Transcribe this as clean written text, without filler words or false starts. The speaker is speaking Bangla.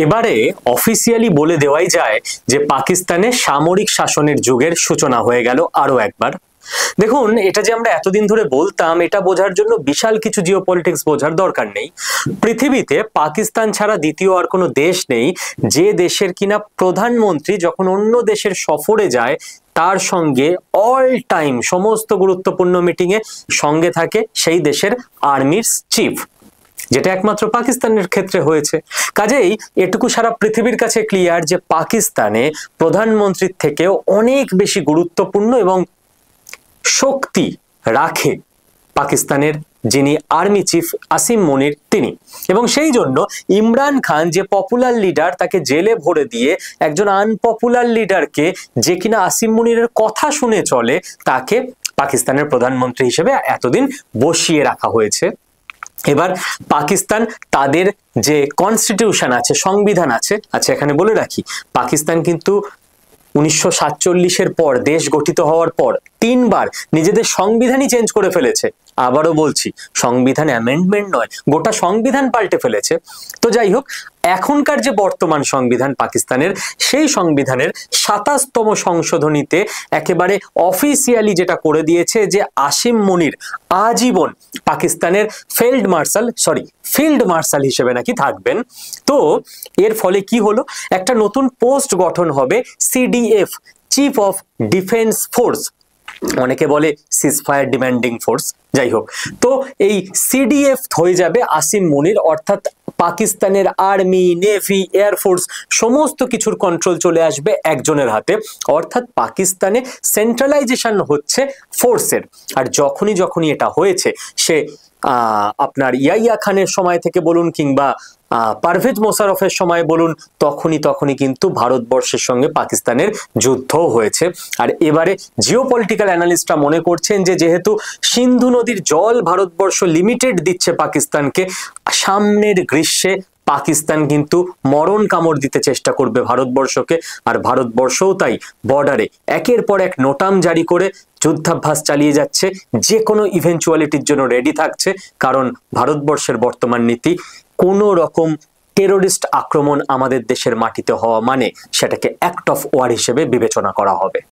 এবারে অফিসিয়ালি বলে দেওয়াই যায় যে পাকিস্তানে সামরিক শাসনের যুগের সূচনা হয়ে গেল আরো একবার। দেখুন, এটা যে আমরা এতদিন ধরে বলতাম, এটা বোঝার জন্য বিশাল কিছু জিওপলিটিক্স বোঝার দরকার নেই। পৃথিবীতে পাকিস্তান ছাড়া দ্বিতীয় আর কোনো দেশ নেই যে দেশের কিনা প্রধানমন্ত্রী যখন অন্য দেশের সফরে যায় তার সঙ্গে অল টাইম সমস্ত গুরুত্বপূর্ণ মিটিং এ সঙ্গে থাকে সেই দেশের আর্মির চিফ, যেটা একমাত্র পাকিস্তানের ক্ষেত্রে হয়েছে। কাজেই এটুকু সারা পৃথিবীর কাছে ক্লিয়ার যে পাকিস্তানে প্রধানমন্ত্রীর থেকেও অনেক বেশি গুরুত্বপূর্ণ এবং শক্তি রাখে পাকিস্তানের যিনি আর্মি চিফ আসিম মনির তিনি। এবং সেই জন্য ইমরান খান যে পপুলার লিডার, তাকে জেলে ভরে দিয়ে একজন আনপপুলার লিডারকে, যে কিনা আসিম মনিরের কথা শুনে চলে, তাকে পাকিস্তানের প্রধানমন্ত্রী হিসেবে এতদিন বসিয়ে রাখা হয়েছে। এবার পাকিস্তান তাদের যে কনস্টিটিউশন আছে, সংবিধান আছে, আচ্ছা এখানে বলে রাখি পাকিস্তান কিন্তু 1947-এর পর, দেশ গঠিত হওয়ার পর 3 বার নিজেদের সংবিধানই চেঞ্জ করে ফেলেছে। আবারও বলছি, সংবিধান অ্যামেন্ডমেন্ট নয়, গোটা সংবিধান পাল্টে ফেলেছে। তো যাই হোক, এখনকার যে বর্তমান সংবিধান পাকিস্তানের, সেই সংবিধানের 27তম সংশোধনীতে একেবারে অফিসিয়ালি যেটা করে দিয়েছে যে আসিম মনির আজীবন পাকিস্তানের ফিল্ড মার্শাল হিসেবে নাকি থাকবেন। তো এর ফলে কি হলো, একটা নতুন পোস্ট গঠন হবে, CDF, chief of defence force, অনেকে বলে সিজফায়ার ডিমান্ডিং ফোর্স, যাই হোক। তো এই সিডিএফ হয়ে যাবে আসিম মনির, অর্থাৎ পাকিস্তানের আর্মি, নেভি, এয়ারফোর্স সমস্ত কিছুর কন্ট্রোল চলে আসবে একজনের হাতে। অর্থাৎ পাকিস্তানে সেন্ট্রালাইজেশন হচ্ছে ফোর্সের। আর যখনই এটা হয়েছে, সে আপনার ইয়াইয়া খানের সময় থেকে বলুন কিংবা পারভেজ মোশাররফের সময় বলুন, তখনই কিন্তু ভারতবর্ষের সঙ্গে পাকিস্তানের যুদ্ধ হয়েছে। আর এবারে জিওপলিটিক্যাল অ্যানালিস্টরা মনে করছেন যে যেহেতু সিন্ধু নদীর জল ভারতবর্ষ লিমিটেড দিচ্ছে পাকিস্তানকে, সামনের গ্রীষ্মে পাকিস্তান কিন্তু মরণ কামড় দিতে চেষ্টা করবে ভারতবর্ষকে। আর ভারতবর্ষও তাই বর্ডারে একের পর এক নোটাম জারি করে যুদ্ধাভ্যাস চালিয়ে যাচ্ছে, যে কোনো ইভেন্চুয়ালিটির জন্য রেডি থাকছে। কারণ ভারতবর্ষের বর্তমান নীতি, কোনো রকম টেরোরিস্ট আক্রমণ আমাদের দেশের মাটিতে হওয়া মানে সেটাকে অ্যাক্ট অফ ওয়ার হিসেবে বিবেচনা করা হবে।